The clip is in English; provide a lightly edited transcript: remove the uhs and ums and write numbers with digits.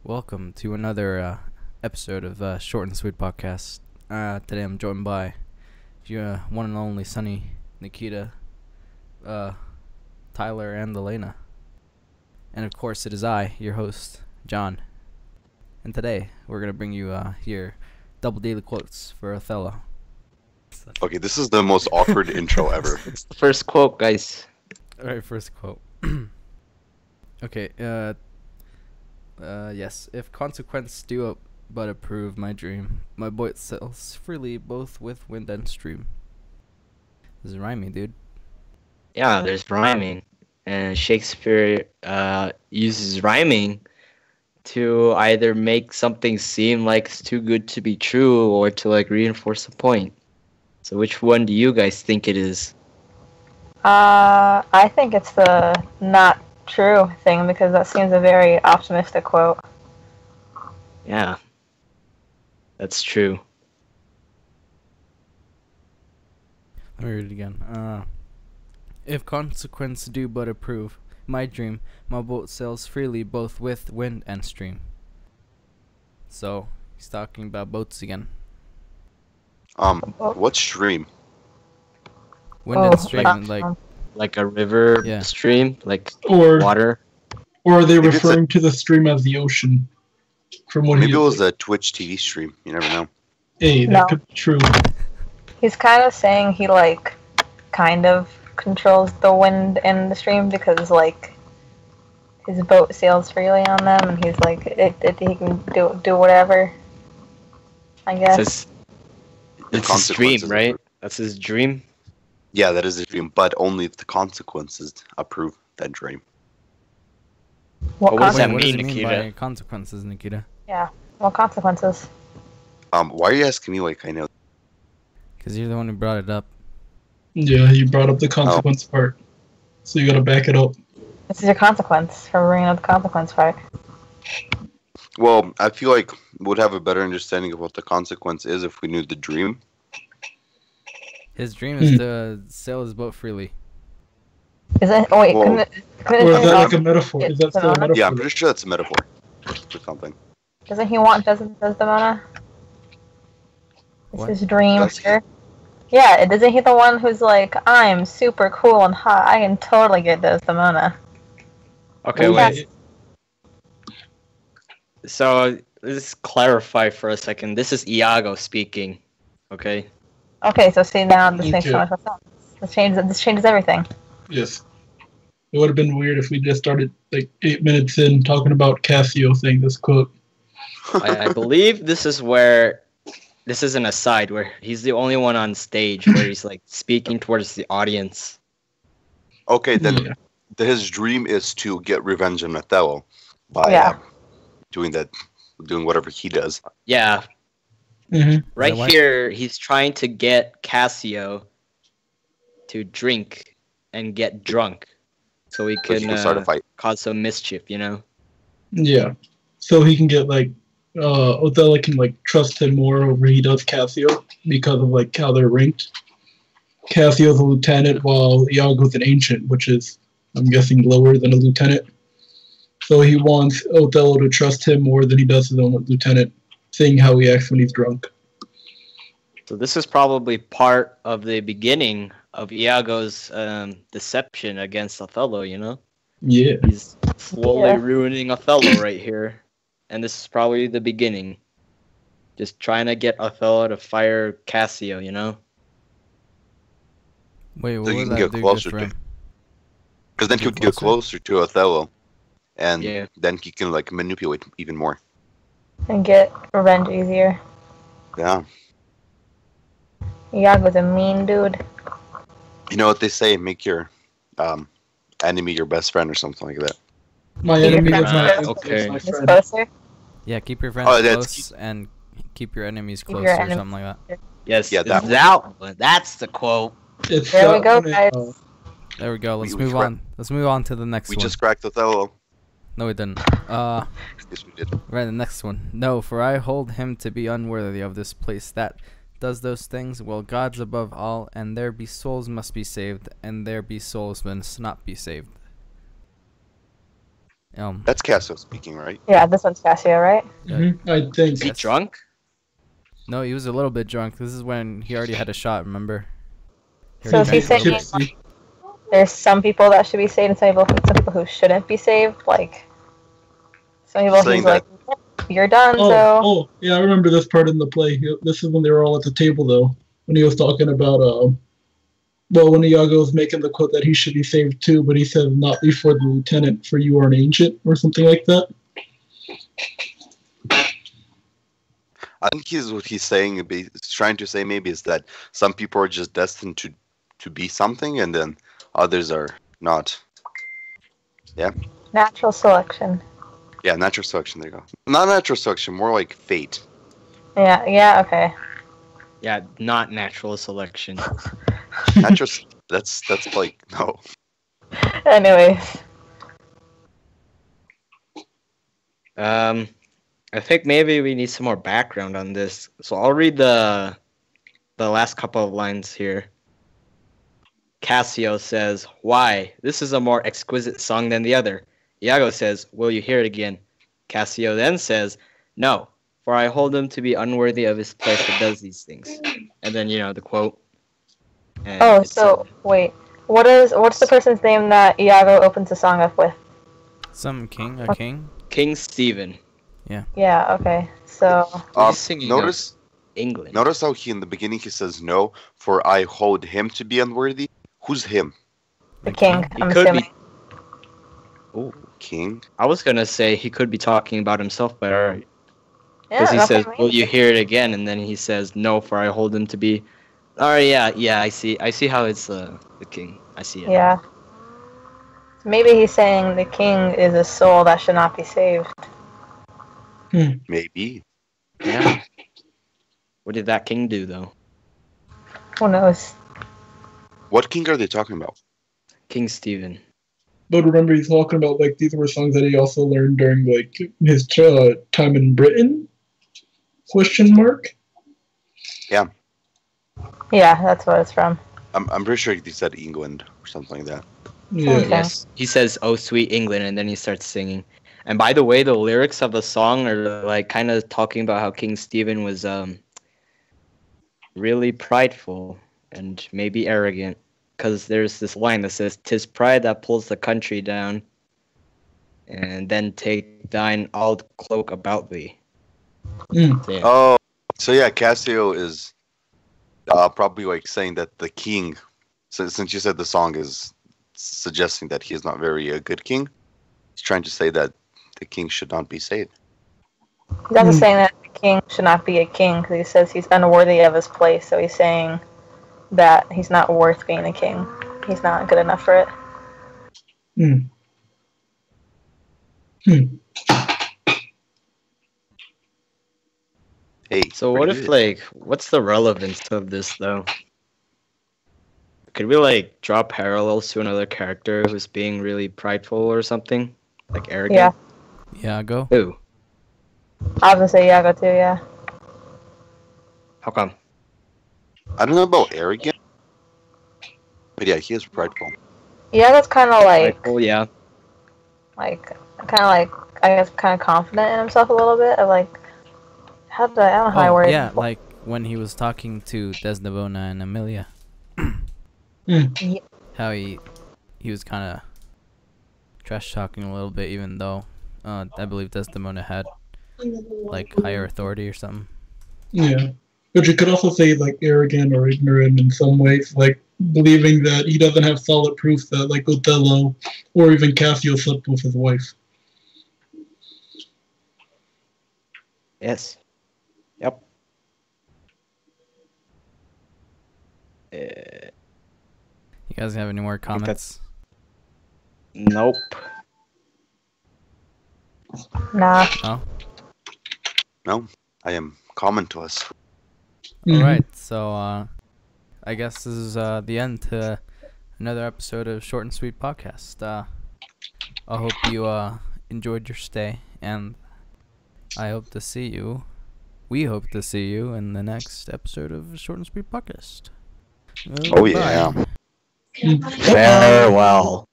Welcome to another episode of Short and Sweet Podcast. Today I'm joined by your one and only Sonny, Nikita, Tyler, and Allana. And of course it is I, your host, John. And today we're going to bring you your double daily quotes for Othello. Okay, this is the most awkward intro ever. It's the first quote, guys. Alright, first quote. Okay, yes. If consequence do but approve my dream, my boat sails freely both with wind and stream. This is rhyming, dude. Yeah, there's rhyming. And Shakespeare uses rhyming to either make something seem like it's too good to be true or to like reinforce a point. So which one do you guys think it is? I think it's the not true thing because that seems a very optimistic quote. Yeah. That's true. Let me read it again. If consequence do but approve my dream, my boat sails freely both with wind and stream. So, he's talking about boats again. What stream? Wind and stream, that's Like a river Yeah. stream, like Or water. or are they Maybe it's referring to the stream as the ocean? From what Maybe it he was a Twitch TV stream. You never know. Hey, that No. could be true. He's kind of saying he kind of controls the wind and the stream because his boat sails freely on them, and he's like he can do whatever. I guess. It's his dream, consequences right? approve. That's his dream. Yeah, that is a dream, but only if the consequences approve that dream. What does that Wait, what does mean, it mean Nikita? by consequences, Nikita? What consequences? Why are you asking me like I know? Because you're the one who brought it up. Yeah, you brought up the consequence part, so you gotta back it up. This is your consequence for bringing up the consequence part. Well, I feel like we'd have a better understanding of what the consequence is if we knew the dream. His dream is to sail his boat freely. Is it? Oh wait, Well- couldn't Or is it that like a not- metaphor? Is that still a metaphor? Yeah, I'm pretty sure that's a metaphor for something. Doesn't he want Desdemona? It's What? his dream, That's- sure. Yeah, isn't he the one who's like, I'm super cool and hot, I can totally get Desdemona. Okay, Oh, wait. So let's clarify for a second. This is Iago speaking. Okay. Okay, so see now this makes so Okay. much more sense. This changes everything. Yes. It would have been weird if we just started like 8 minutes in talking about Cassio saying this quote. I believe this is an aside where he's the only one on stage where he's like speaking towards the audience. Okay, then Yeah. his dream is to get revenge on Othello by Yeah. doing whatever he does. Yeah, hmm right why- here he's trying to get Cassio to drink and get drunk so he So he can can start a fight. cause some mischief, you know? Yeah. So he can get Othello can trust him more over he does Cassio because of how they're ranked. Cassio's a lieutenant while Iago's an ancient, which is I'm guessing lower than a lieutenant. So he wants Othello to trust him more than he does his own lieutenant, seeing how he acts when he's drunk. So this is probably part of the beginning of Iago's deception against Othello, you know? Yeah. He's slowly Yeah. ruining Othello right here. And this is probably the beginning. Just trying to get Othello to fire Cassio, you know? Wait, what So you would can that get do closer good for to- him? Because then he would get closer to Othello, and Yeah. then he can manipulate even more. And get revenge easier. Yeah. Iago's a mean dude. You know what they say? Make your enemy your best friend or something like that. My Your enemy is friend my, is- okay. my Miss friend. Closer. Yeah, keep your friends Oh, that's- close and keep your enemies Keep closer your or enemies- something like that. Yes, Yeah, yeah, that one. That's the quote. It's There we that go, one, guys. There we go. Let's We move cra- on. Let's move on to the next We one. just cracked Othello. No, we didn't. Yes, we did. Right, the next one. No, for I hold him to be unworthy of this place that does those things. Well, God's above all, and there be souls must be saved, and there be souls must not be saved. That's Cassio speaking, right? Yeah, this one's Cassio, right? I think. Is he Yes. drunk? No, he was a little bit drunk. This is when he already had a shot, remember? He So is already he drank a saying little bit. Tipsy. there's some people that should be saved and some people who shouldn't be saved? Like, some people Saying he's like, that- you're done, so... Oh, yeah, I remember this part in the play. This is when they were all at the table, though, when he was talking about, well, when Iago was making the quote that he should be saved too, but he said, not before the lieutenant, for you are an ancient, or something like that. I think what he's saying, he's trying to say maybe is that some people are just destined to be something, and then others are not. Yeah. Natural selection. Yeah, natural selection. There you go. Not natural selection, more like fate. Yeah, okay. Yeah, not natural selection. Natural. That's like no. Anyways. I think maybe we need some more background on this. So I'll read the last couple of lines here. Cassio says, "Why? This is a more exquisite song than the other." Iago says, "Will you hear it again?" Cassio then says, "No, for I hold him to be unworthy of his place that does these things." And then, the quote. And Oh, it's, so, wait. What's the person's name that Iago opens the song up with? Some king, a king? King Stephen. Yeah, okay. So, He's singing of Notice England. Notice how in the beginning he says no, for I hold him to be unworthy. Who's him? the king, He I'm could assuming. be. Ooh. King? I was gonna say he could be talking about himself, but alright. Yeah, Because he okay, says, maybe. "Will you hear it again?" And then he says, "No, for I hold him to be." Alright, yeah, I see how it's the king. I see it. Yeah. Maybe he's saying the king is a soul that should not be saved. Maybe. Yeah. What did that king do though? Who knows? What king are they talking about? King Stephen. But remember, he's talking about, like, these were songs that he also learned during, like, his time in Britain? Question mark? Yeah, that's what it's from. I'm pretty sure he said England or something like that. Yeah. Okay. Yes. He says, "Oh sweet England," and then he starts singing. And by the way, the lyrics of the song are like kind of talking about how King Stephen was really prideful and maybe arrogant. Because there's this line that says, "'Tis pride that pulls the country down, and then take thine old cloak about thee." Mm. So, yeah. Oh, so yeah, Cassio is probably like saying that the king, since you said the song is suggesting that he is not very a good king, he's trying to say that the king should not be saved. He's also saying that the king should not be a king because he says he's unworthy of his place. So he's saying that he's not worth being a king. He's not good enough for it. Mm. Hey, So what pretty if, good. like, what's the relevance of this, though? Could we, like, draw parallels to another character who's being really prideful or something? Like, arrogant? Yeah. Yeah, go. Who? I was gonna say Iago too, yeah. How come? I don't know about arrogant, but yeah, he is prideful. Iago's kind of like, Prideful, yeah. I guess, kind of confident in himself a little bit. Of like, I don't know how I Oh, word it. yeah, like when he was talking to Desdemona and Amelia. Mm. How he was kind of trash talking a little bit, even though I believe Desdemona had like higher authority or something. Yeah. But you could also say, like, arrogant or ignorant in some ways, like, believing that he doesn't have solid proof that, like, Othello or even Cassio slept with his wife. Yes. Yep. You guys have any more think comments? Nope. Nah. No? No, I am common to us. Mhm. Alright, so I guess this is the end to another episode of Short and Sweet Podcast. I hope you enjoyed your stay, and I hope to see you. We hope to see you in the next episode of Short and Sweet Podcast. Oh, yeah. Bye. Mm. Farewell.